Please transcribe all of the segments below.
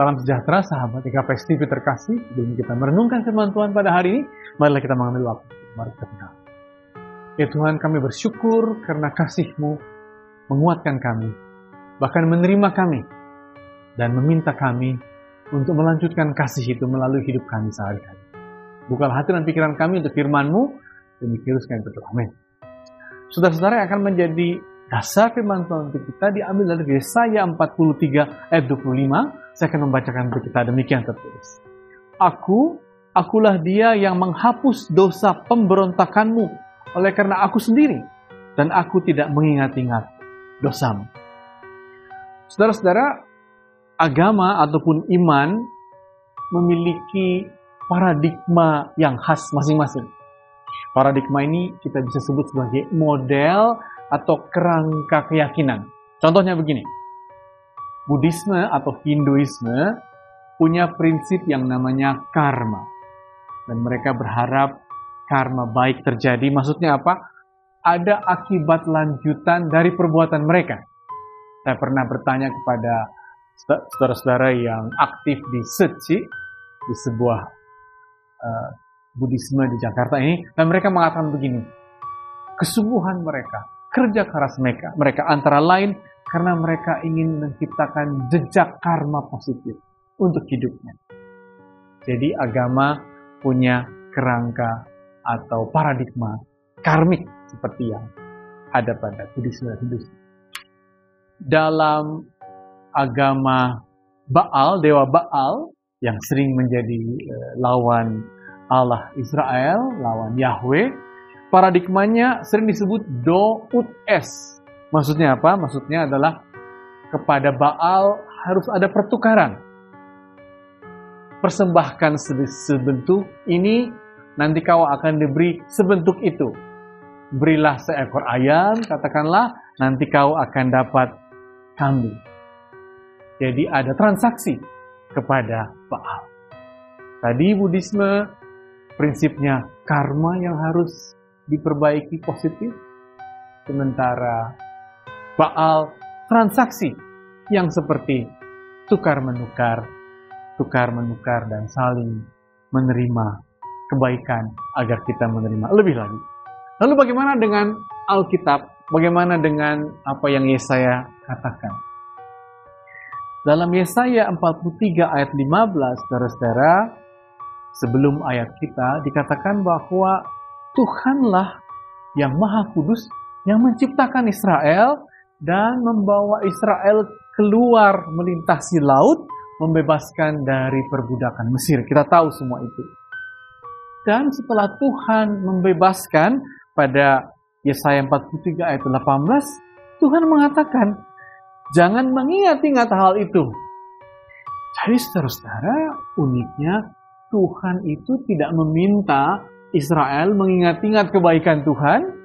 Salam sejahtera sahabat IKPS TV terkasih. Sebelum kita merenungkan firman Tuhan pada hari ini, marilah kita mengambil waktu. Mari kita berdoa. Ya Tuhan, kami bersyukur karena kasih-Mu menguatkan kami, bahkan menerima kami, dan meminta kami untuk melanjutkan kasih itu melalui hidup kami sehari-hari. Bukalah hati dan pikiran kami untuk firman-Mu, demi Kristus kami berdoa. Amin. Saudara-saudara, yang akan menjadi dasar firman Tuhan untuk kita diambil dari Yesaya 43 ayat 25. Saya akan membacakan untuk kita, demikian tertulis. Akulah dia yang menghapus dosa pemberontakanmu oleh karena aku sendiri, dan aku tidak mengingat-ingat dosamu. Saudara-saudara, agama ataupun iman memiliki paradigma yang khas masing-masing. Paradigma ini kita bisa sebut sebagai model atau kerangka keyakinan. Contohnya begini. Buddhisme atau Hinduisme punya prinsip yang namanya karma. Dan mereka berharap karma baik terjadi. Maksudnya apa? Ada akibat lanjutan dari perbuatan mereka. Saya pernah bertanya kepada saudara-saudara yang aktif di Setsi, di sebuah Buddhisme di Jakarta ini, dan mereka mengatakan begini, kesungguhan mereka, kerja keras mereka antara lain karena mereka ingin menciptakan jejak karma positif untuk hidupnya. Jadi agama punya kerangka atau paradigma karmik seperti yang ada pada Buddhisme. Dalam agama Baal, dewa Baal yang sering menjadi lawan Allah Israel, lawan Yahweh, paradigmanya sering disebut Do Ut Es. Maksudnya apa? Maksudnya adalah kepada Baal harus ada pertukaran. Persembahkan sebentuk ini, nanti kau akan diberi sebentuk itu. Berilah seekor ayam, katakanlah, nanti kau akan dapat kambing. Jadi ada transaksi kepada Baal. Tadi Buddhisme prinsipnya karma yang harus diperbaiki positif, sementara Baal transaksi yang seperti tukar-menukar dan saling menerima kebaikan agar kita menerima lebih lagi. Lalu bagaimana dengan Alkitab? Bagaimana dengan apa yang Yesaya katakan? Dalam Yesaya 43 ayat 15, saudara-saudara, sebelum ayat kita dikatakan bahwa Tuhanlah yang Maha Kudus yang menciptakan Israel dan membawa Israel keluar melintasi laut, membebaskan dari perbudakan Mesir. Kita tahu semua itu. Dan setelah Tuhan membebaskan pada Yesaya 43 ayat 18, Tuhan mengatakan, jangan mengingat-ingat hal itu. Jadi saudara-saudara, uniknya Tuhan itu tidak meminta Israel mengingat-ingat kebaikan Tuhan,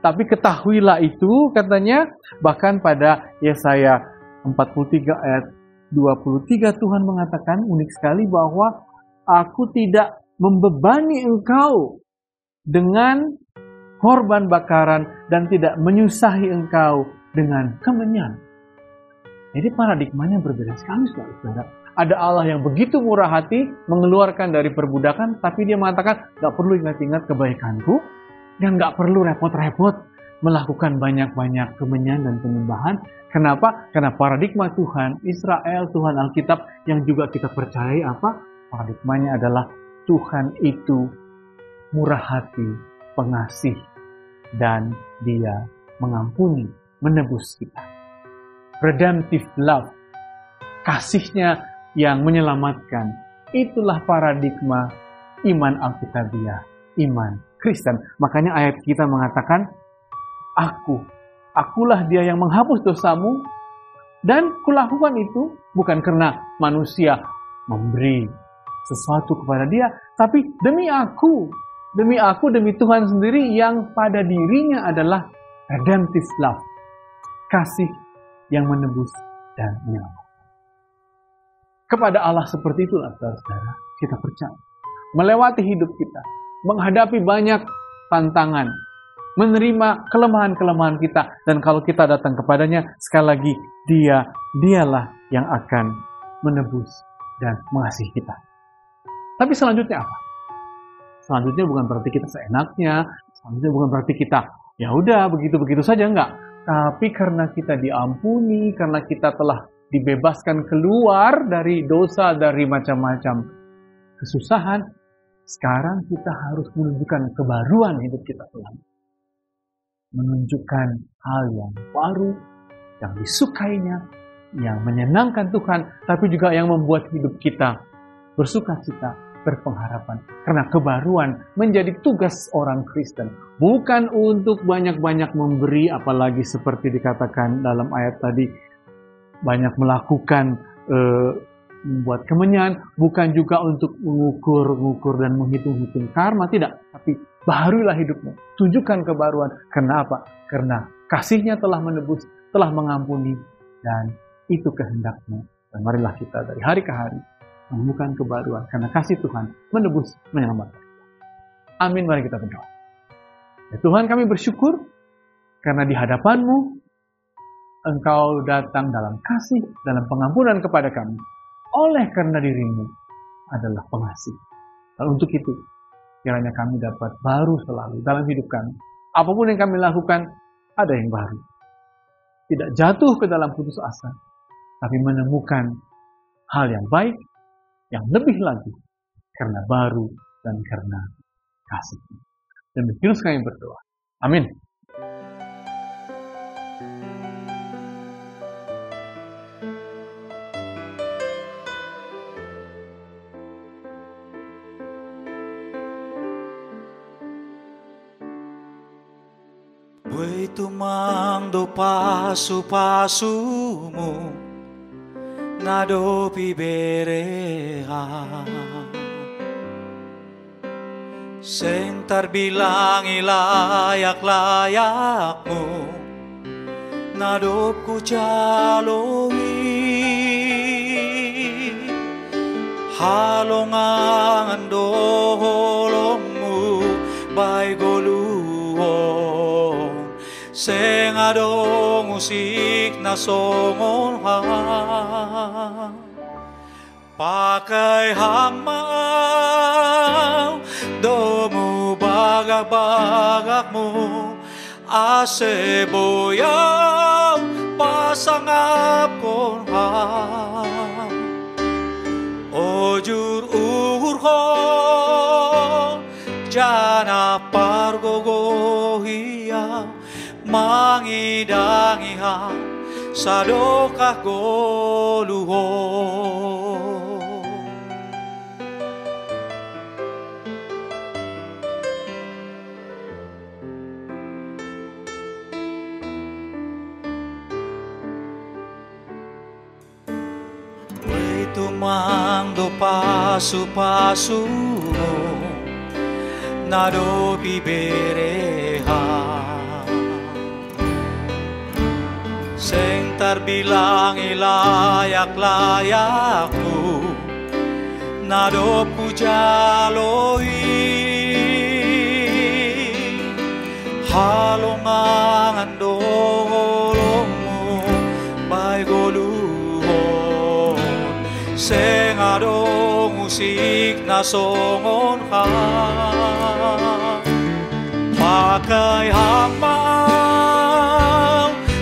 tapi ketahuilah itu, katanya, bahkan pada Yesaya 43 ayat 23 Tuhan mengatakan unik sekali bahwa aku tidak membebani engkau dengan korban bakaran dan tidak menyusahi engkau dengan kemenyan. Jadi paradigmanya berbeda sekali, saudara. Ada Allah yang begitu murah hati mengeluarkan dari perbudakan, tapi dia mengatakan gak perlu ingat-ingat kebaikanku dan gak perlu repot-repot melakukan banyak-banyak kemenyan dan penyembahan. Kenapa? Karena paradigma Tuhan Israel, Tuhan Alkitab yang juga kita percayai apa? Paradigmanya adalah Tuhan itu murah hati, pengasih, dan Dia mengampuni, menebus kita. Redemptive love, kasih-Nya yang menyelamatkan. Itulah paradigma iman Alkitabiah, iman Kristen. Makanya ayat kita mengatakan, akulah dia yang menghapus dosamu, dan kulakukan itu bukan karena manusia memberi sesuatu kepada dia, tapi demi aku, demi Tuhan sendiri yang pada dirinya adalah redemptive love, kasih yang menebus dan menyelamatkan. Kepada Allah seperti itulah, saudara-saudara, kita percaya. Melewati hidup kita, menghadapi banyak tantangan, menerima kelemahan-kelemahan kita, dan kalau kita datang kepadanya, sekali lagi, dialah yang akan menebus dan mengasihi kita. Tapi selanjutnya apa? Selanjutnya bukan berarti kita seenaknya, selanjutnya bukan berarti kita ya udah begitu-begitu saja, enggak. Tapi karena kita diampuni, karena kita telah dibebaskan keluar dari dosa, dari macam-macam kesusahan, sekarang kita harus menunjukkan kebaruan hidup kita selalu. Menunjukkan hal yang baru, yang disukainya, yang menyenangkan Tuhan, tapi juga yang membuat hidup kita bersukacita, berpengharapan. Karena kebaruan menjadi tugas orang Kristen. Bukan untuk banyak-banyak memberi, apalagi seperti dikatakan dalam ayat tadi, banyak melakukan membuat kemenyan, bukan juga untuk mengukur dan menghitung-hitung karma, tidak. Tapi baharulah hidupmu, tunjukkan kebaruan. Karena apa? Karena kasih-Nya telah menebus, telah mengampuni, dan itu kehendak-Nya. Dan marilah kita dari hari ke hari menemukan kebaruan, karena kasih Tuhan menebus, menyelamatkan. Amin, mari kita berdoa. Ya Tuhan, kami bersyukur karena di hadapan-Mu Engkau datang dalam kasih, dalam pengampunan kepada kami. Oleh karena diri-Mu adalah pengasih. Dan untuk itu, kiranya kami dapat baru selalu dalam hidup kami. Apapun yang kami lakukan, ada yang baru. Tidak jatuh ke dalam putus asa, tapi menemukan hal yang baik, yang lebih lagi, karena baru dan karena kasih. Demikian kami berdoa. Amin. Buhay tumang do paso-paso-mo na do pibereha sentar bilang ilayak-layak mo na do ku jalongi halongan do holong mo bay goluhon seng adong musik na songon ha pakai hamaw domo bagak-bagak mo ase boyaw pasangap kon ha ojur urho jana pargogohiya mangidangiha sadokah goluho tumang do paso-paso na do pibereha seng terbilang ilayak-layak mo na do pujaloi halongan do mo bay goluhon seng ado musik na songon ha pakai hamaw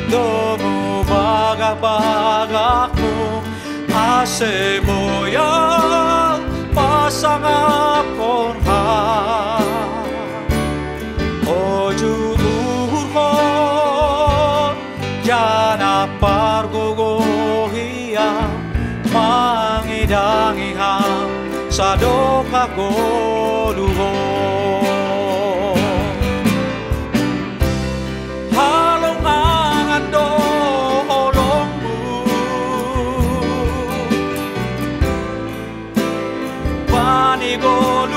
domo bagak-bagak mo ase boyaw pasangap kon ha ojururhon jana pargogohiya mangidangiha sadokah goluhon halongan do holongmu bani goluhon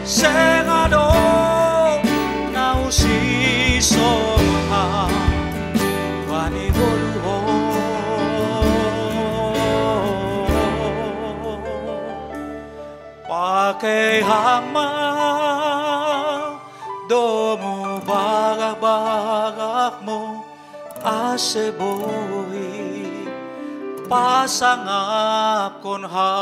seng ado nausi soha bani goluhon pakai hamaw domo bagak-bagak mo aseboy pasangap konha.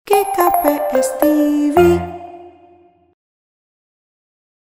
GKPS TV